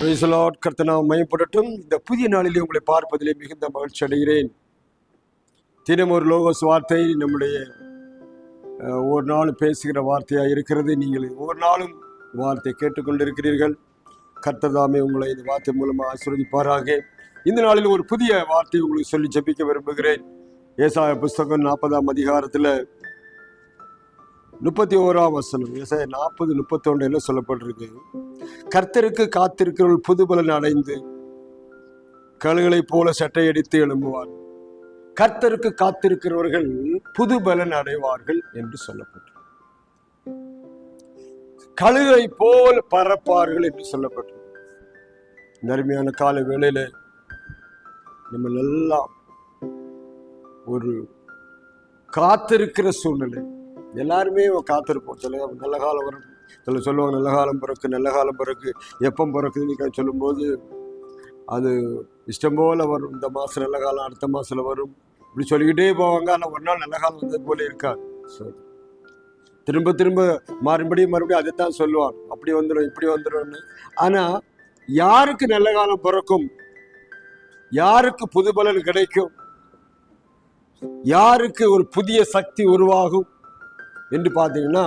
கர்த்தர் மையப்படட்டும். இந்த புதிய நாளிலே உங்களை பார்ப்பதிலே மிகுந்த மகிழ்ச்சி அடைகிறேன். தினம் ஒரு லோகஸ் வார்த்தை நம்முடைய ஒரு நாள் பேசுகிற வார்த்தையாக இருக்கிறது. நீங்கள் ஒவ்வொரு நாளும் வார்த்தை கேட்டுக்கொண்டிருக்கிறீர்கள். கர்த்தர் தாமே உங்களை இந்த வார்த்தை மூலமாக ஆசீர்வதிப்பாராக. இந்த நாளில் ஒரு புதிய வார்த்தை உங்களுக்கு சொல்லி ஜெபிக்க விரும்புகிறேன். ஏசாயா புஸ்தகம் 40ஆம் அதிகாரத்தில் 31ஆம் வசனம், ஏசாயா 40:31 என்ன சொல்லப்பட்டிருக்கு? கர்த்தருக்கு காத்திருக்கிறவர்கள் புதுபலன் அடைந்து கழுகளைப் போல சட்டையடித்து எழும்புவார். கர்த்தருக்கு காத்திருக்கிறவர்கள் புதுபலன் அடைவார்கள் என்று சொல்லப்பட்டு, கழுகை போல் பறப்பார்கள் என்று சொல்லப்பட்டு, நறுமையான கால வேளையில நம்ம நல்லா ஒரு காத்திருக்கிற சூழ்நிலை. எல்லாருமே காத்திருப்போம். சில நல்ல காலம் வரும், சில சொல்லுவாங்க நல்ல காலம் பிறகு, நல்ல காலம் பிறகு. எப்போ பிறக்குதுன்னு சொல்லும்போது அது இஷ்டம் போல வரும். இந்த மாதம் நல்ல காலம், அடுத்த மாதத்தில் வரும், இப்படி சொல்லிக்கிட்டே போவாங்க. ஆனால் ஒரு நாள் நல்ல காலம் வந்தது போல இருக்காது. திரும்ப திரும்ப மறுபடியும் அதைத்தான் சொல்லுவாங்க, அப்படி வந்துடும் இப்படி வந்துடும்னு. ஆனால் யாருக்கு நல்ல காலம் பிறக்கும், யாருக்கு புது பலன் கிடைக்கும், யாருக்கு ஒரு புதிய சக்தி உருவாகும் என்று பார்த்தீங்கன்னா,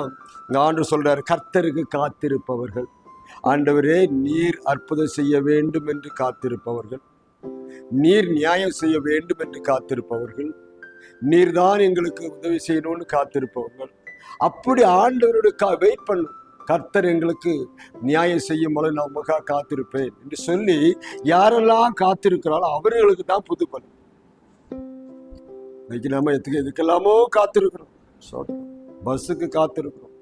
இங்கே ஆண்டவர் சொல்றாரு, கர்த்தருக்கு காத்திருப்பவர்கள். ஆண்டவரே, நீர் அற்புதம் செய்ய வேண்டும் என்று காத்திருப்பவர்கள், நீர் நியாயம் செய்ய வேண்டும் என்று காத்திருப்பவர்கள், நீர்தான் எங்களுக்கு உதவி செய்யணும்னு காத்திருப்பவர்கள். அப்படி ஆண்டவருடைய வெயிட் பண்ணும். கர்த்தர் எங்களுக்கு நியாயம் செய்யும் போது நான் உமக்காக காத்திருப்பேன் என்று சொல்லி யாரெல்லாம் காத்திருக்கிறாரோ அவர்களுக்கு தான் புது பலன். இன்னைக்கு நம்ம எதுக்கெல்லாமோ காத்திருக்கிறோம். பஸ்ஸுக்கு காத்திருக்கிறோம்,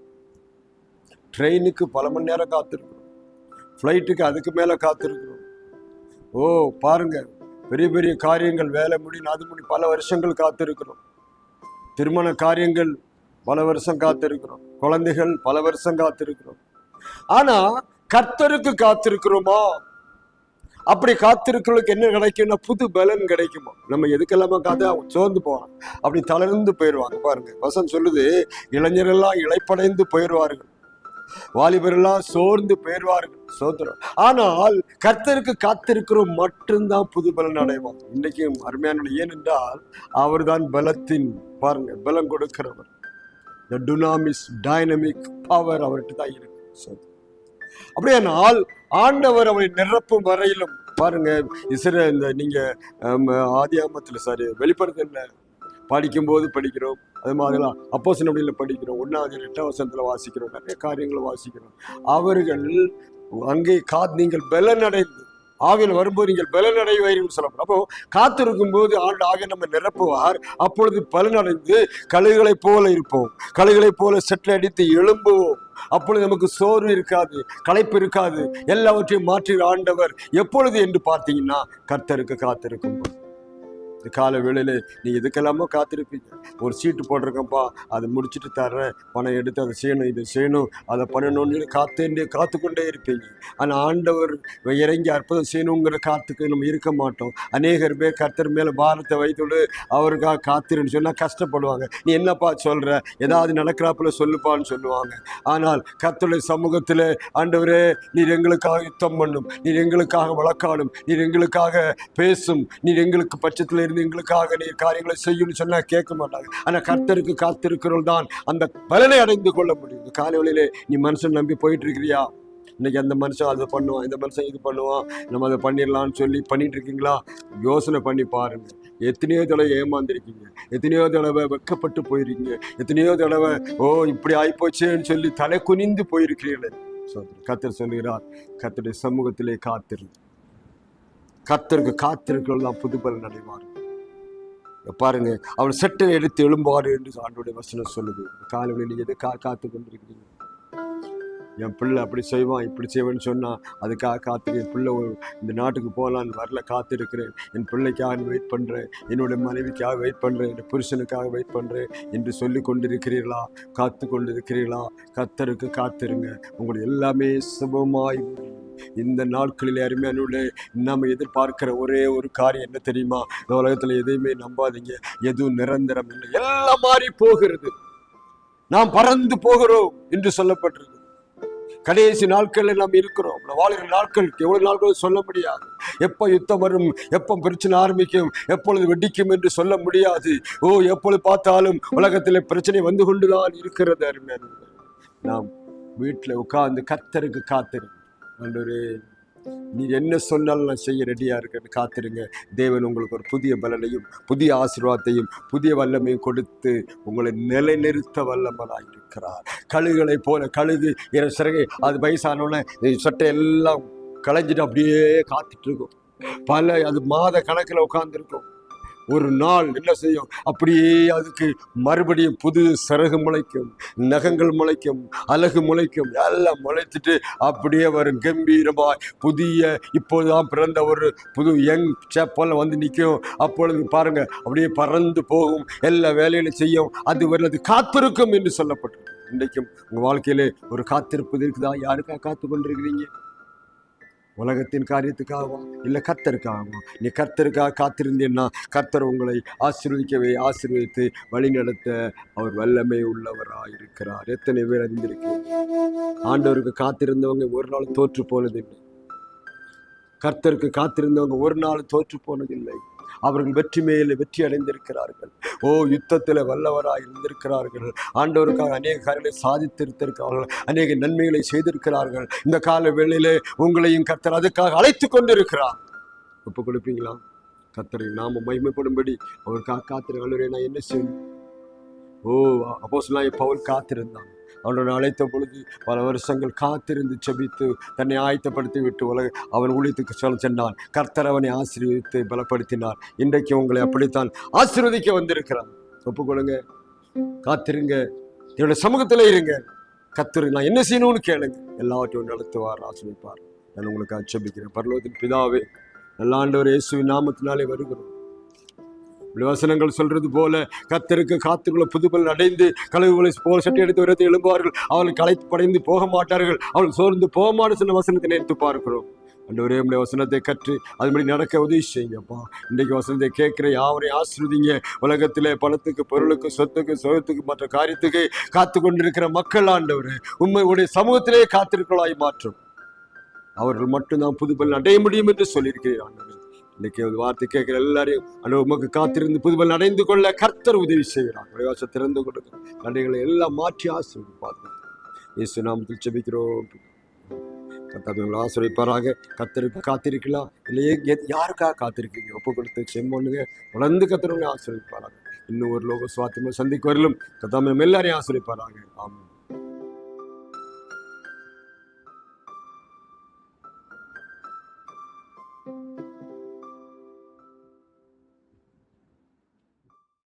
ட்ரெயினுக்கு பல மணி நேரம் காத்திருக்கிறோம், ஃப்ளைட்டுக்கு அதுக்கு மேலே காத்திருக்கிறோம். பாருங்க, பெரிய பெரிய காரியங்கள், வேலை முடியும் அது முடி பல வருஷங்கள் காத்திருக்கிறோம். திருமண காரியங்கள் பல வருஷம் காத்திருக்கிறோம், குழந்தைகள் பல வருஷம் காத்திருக்கிறோம். ஆனா கர்த்தருக்கு காத்திருக்கிறோமா? அப்படி காத்திருக்கிறவங்களுக்கு என்ன கிடைக்கும்னா புது பலன் கிடைக்குமா? நம்ம எதுக்கெல்லாம காத்து சோர்ந்து போவாங்க, அப்படி தளர்ந்து போயிடுவாங்க. பாருங்க, வசனம் சொல்லுது, இளைஞரெல்லாம் இளைப்படைந்து போயிடுவார்கள், வாலிபரெல்லாம் சோர்ந்து போயிடுவார்கள். சோதரம். ஆனால் கர்த்தருக்கு காத்திருக்கிறோம் மட்டும்தான் புது பலன் அடைவாங்க. இன்றைக்கும் அருமையான, ஏனென்றால் அவர் தான் பலத்தின், பாருங்க, பலம் கொடுக்கிறவர். டுனாமிஸ் டைனமிக் பவர் அவர்கிட்ட தான் இருக்கு. அப்படியானால் ஆண்டவர் அவரை நிரப்பும் வரையிலும், பாருங்க, இந்த நீங்க ஆதியாகமத்துல வெளிப்படுத்தல படிக்கும்போது படிக்கிறோம், அது மாதிரிலாம் அப்போஸ்தலர்களில் படிக்கிறோம், 1ஆம் 8ஆம் வசனத்துல வாசிக்கிறோம், நிறைய காரியங்களை வாசிக்கிறோம். அவர்கள் அங்கே நீங்கள் பலன் அடைந்து ஆவியில் வரும்போது நீங்கள் பலன் அடைவீர்கள் சொல்லப்படும். அப்போ காத்திருக்கும் போது ஆவியை நம்ம நிரப்புவார். அப்பொழுது பலன் அடைந்து கழுகுகளை போல இருப்போம், கழுகுகளை போல செட்டில் அடித்து எழும்புவோம். அப்பொழுது நமக்கு சோர்வு இருக்காது, களைப்பு இருக்காது. எல்லாவற்றையும் மாற்றி ஆண்டவர் எப்பொழுது என்று பார்த்தீங்கன்னா, கர்த்தருக்கு காத்திருக்கும் போது. இந்த கால வேளையில நீ எதுக்கெல்லாமோ காத்திருப்பீங்க. ஒரு சீட்டு போட்டிருக்கப்பா, அதை முடிச்சுட்டு தர்றேன், பணம் எடுத்து அதை செய்யணும், இதை செய்யணும், அதை பண்ணணும்னு காத்து கொண்டே இருப்பீங்க. ஆனால் ஆண்டவர் இறங்கி அற்புதம் செய்யணுங்கிற காத்துக்கு நம்ம இருக்க மாட்டோம். அநேகர் பேர் கர்த்தர் மேலே பாரத்தை வைத்துவிடு, அவருக்காக காத்திருன்னு சொன்னால் கஷ்டப்படுவாங்க. நீ என்னப்பா சொல்கிற, ஏதாவது நடக்கிறாப்புல சொல்லுப்பான்னு சொல்லுவாங்க. ஆனால் கர்த்தருடைய சமூகத்தில், ஆண்டவரே, நீர் எங்களுக்காக யுத்தம் பண்ணும், நீர் எங்களுக்காக வழக்காடும், நீர் எங்களுக்காக பேசும், நீர் எங்களுக்கு பட்சத்தில் எங்களுக்காக நீ காரியங்களை செய்யும் சொன்னா கேட்க மாட்டாங்க. ஆனா கர்த்தருக்கு காத்திருக்கிறவர்கள் தான் அந்த பலனை அடைந்து கொள்ள முடியும். காலையிலே நீ மனுஷன் நம்பி போயிட்டு இருக்கிறியா? இன்னைக்கு அந்த மனுஷன் அதை பண்ணுவான், இந்த மனுஷன் இது பண்ணுவான், நம்ம அதை பண்ணிடலாம்னு சொல்லி பண்ணிட்டு இருக்கீங்களா? யோசனை பண்ணி பாருங்க. எத்தனையோ தடவை ஏமாந்துருக்கீங்க, எத்தனையோ தடவை வெட்கப்பட்டு போயிருக்கீங்க, எத்தனையோ தடவை இப்படி ஆயிப்போச்சேன்னு சொல்லி தலை குனிந்து போயிருக்கிறீர்களே. கர்த்தர் சொல்லுகிறார், கர்த்தருடைய சமூகத்திலே காத்திரு. கர்த்தருக்கு காத்திருக்கிறவர்கள் புது பலன் அடைவார். பாருங்க, அவன் செட்டை எடுத்து எழும்பாரு என்று ஆண்டோடைய வசனம் சொல்லுது. காலையில் நீங்க எதை காத்து கொண்டிருக்கிறீங்க? என் பிள்ளை அப்படி செய்வான், இப்படி செய்வேன்னு சொன்னா அதுக்காக காத்துக்கிறேன். என் பிள்ளை இந்த நாட்டுக்கு போகலான்னு வரல, காத்திருக்கிறேன். என் பிள்ளைக்காக வெயிட் பண்றேன், என்னுடைய மனைவிக்காக வெயிட் பண்றேன், என் புருஷனுக்காக வெயிட் பண்றேன் என்று சொல்லி கொண்டிருக்கிறீர்களா? காத்து கொண்டிருக்கிறீர்களா? கர்த்தருக்கு காத்திருங்க, உங்களுடைய எல்லாமே சுபமாய். இந்த நாட்களில் அருமையான நம்ம எதிர்பார்க்கிற ஒரே ஒரு காரியம் என்ன தெரியுமா? இந்த உலகத்துல எதையுமே நம்பாதீங்க, எதுவும் நிரந்தரம் இல்லை, எல்லாம் மாறி போகிறது. நாம் பறந்து போகிறோம் என்று சொல்லப்பட்டிருக்கு. கடைசி நாட்களில் நாம் இருக்கிறோம். வாழ்கிற நாட்கள் எவ்வளவு நாட்கள் சொல்ல முடியாது. எப்போ யுத்தம் வரும், எப்போ பிரச்சனை ஆரம்பிக்கும், எப்பொழுது வெடிக்கும் என்று சொல்ல முடியாது. எப்பொழுது பார்த்தாலும் உலகத்தில் பிரச்சனை வந்து கொண்டுதான் இருக்கிறது. அருமையானவர்களே, நாம் வீட்டில் உட்கார்ந்து கர்த்தருக்கு காத்திருங்க. ஆண்டவரே, நீ என்ன சொன்னாலும் நான் செய்ய ரெடியா இருக்கேன்னு காத்திருங்க. தேவன் உங்களுக்கு ஒரு புதிய பலனையும் புதிய ஆசீர்வாதத்தையும் புதிய வல்லமையும் கொடுத்து உங்களை நிலைநிறுத்த வல்லவராய் இருக்கிறார். கழுகுகளை போல, கழுகு சிறகை அது வயசானோன்னு சட்டை எல்லாம் களைஞ்சிட்டு அப்படியே காத்துட்டு இருக்கும். அது மாத கணக்கில் உட்கார்ந்துருக்கும். ஒரு நாள் என்ன செய்யும், அப்படியே அதுக்கு மறுபடியும் புது சிறகு முளைக்கும், நகங்கள் முளைக்கும், அழகு முளைக்கும், எல்லாம் முளைச்சிட்டு அப்படியே வரும் கம்பீரமாய் புதிய இப்போதுதான் பிறந்த ஒரு புது யங் சேப்போல வந்து நிற்கும். அப்பொழுது பாருங்க, அப்படியே பறந்து போகும், எல்லா வேலையிலும் செய்யும். அது வருது காத்திருக்கும் என்று சொல்லப்பட்டிருக்கு. இன்றைக்கும் உங்கள் வாழ்க்கையிலே ஒரு காத்திருப்பது இருக்குதா? யாருக்கா காத்து கொண்டிருக்கிறீங்க? உலகத்தின் காரியத்துக்காகவா, இல்லை கர்த்தருக்காகவா? நீ கர்த்தருக்காக காத்திருந்தீன்னா கர்த்தர் உங்களை ஆசீர்வதித்து வழி நடத்த அவர் வல்லமை உள்ளவராயிருக்கிறார். எத்தனை பேர் அறிந்திருக்கு? ஆண்டவருக்கு காத்திருந்தவங்க ஒரு நாள் தோற்று போனதில்லை. கர்த்தருக்கு காத்திருந்தவங்க ஒரு நாள் தோற்று போனதில்லை. அவர்கள் வெற்றி மேலே வெற்றி அடைந்திருக்கிறார்கள். யுத்தத்தில் வல்லவராக இருந்திருக்கிறார்கள். ஆண்டவருக்காக அநேக காரியங்களை சாதித்திருக்கிறார்கள், அநேக நன்மைகளை செய்திருக்கிறார்கள். இந்த கால வேளையிலே உங்களையும் கர்த்தர் அதுக்காக அழைத்து கொண்டிருக்கிறார். ஒப்பு கொடுப்பீங்களா? கர்த்தரை நாம மகிமைப்படும்படி அவருக்காக காத்திருக்க. நான் என்ன செய்யணும்? அப்போஸ்தலனாகிய பவுல் காத்திருந்தான். அவனோட அழைத்த பொழுது பல வருஷங்கள் காத்திருந்து செபித்து தன்னை ஆயத்தப்படுத்தி விட்டு அவன் ஊழியத்துக்கு சென்றான். கர்த்தர் அவனை ஆசீர்வதித்து பலப்படுத்தினார். இன்றைக்கு உங்களை அப்படித்தான் ஆசீர்வதிக்க வந்திருக்கிறான். ஒப்புக்கொள்ளுங்க, காத்திருங்க, என்னுடைய சமூகத்தில் இருங்க. கர்த்தர் நான் என்ன செய்யணும்னு கேளுங்க, எல்லாவற்றையும் நடத்துவார், ஆசீர்வதிப்பார். நான் உங்களுக்கு செபிக்கிறேன். பரலோகத்தின் பிதாவே, நல்ல ஆண்டவர் இயேசுவின் நாமத்தினாலே வருகிறோம். வசனங்கள் சொல்றது போல கர்த்தருக்கு காத்துக்குள்ள புதுபல் அடைந்து கழுகுகளை போல் சட்டை எடுத்து விரத்தை எழும்புவார்கள், அவர்கள் களைத்து படைந்து போக மாட்டார்கள், அவர்கள் சோர்ந்து போகமான சில வசனத்தை நினைத்து பார்க்கிறோம். ஆண்டவரே, உம்முடைய வசனத்தை கற்று அதுபடி நடக்க உதவி செய்யுங்கப்பா. இன்றைக்கு வசனத்தை கேட்கிற யாவரையும் ஆசீர்வதிங்க. உலகத்திலே பணத்துக்கு, பொருளுக்கு, சொத்துக்கு, சுகத்துக்கு, மற்ற காரியத்துக்கு காத்து கொண்டிருக்கிற மக்கள் ஆண்டவரே, உம்முடைய சமூகத்திலே காத்திருக்கலாய் மாற்றும். அவர்கள் மட்டும்தான் புதுபல் அடைய முடியும் என்று சொல்லியிருக்கிறீர் ஆண்டவரே. இன்னைக்கு ஒரு வார்த்தை கேட்கிற எல்லாரையும் உமக்கு காத்திருந்து புதுபல் அடைந்து கொள்ள கர்த்தர் உதவி செய்கிறார். பிரகாசம் திறந்து கொடுக்கிற கடைகளை எல்லாம் மாற்றி ஆசீர்வதிப்பார்கள். இயேசு நாமத்தில் ஜெபிக்கிறோம். கர்த்தர் உங்களை ஆசீர்வதிப்பாராக. கர்த்தருக்கு காத்திருக்கலாம், இல்லையே யாருக்காக காத்திருக்கீங்க? ஒப்பு கொடுத்து செம்மொண்ணுங்க வளர்ந்து கர்த்தர் உங்களை ஆசீர்வதிப்பாராக. இன்னும் ஒரு லோக சுவாத்தியமாக சந்திக்கு வரலும் கர்த்தர் எல்லாரையும் ஆசீர்வதிப்பாராக. ஆமாம்.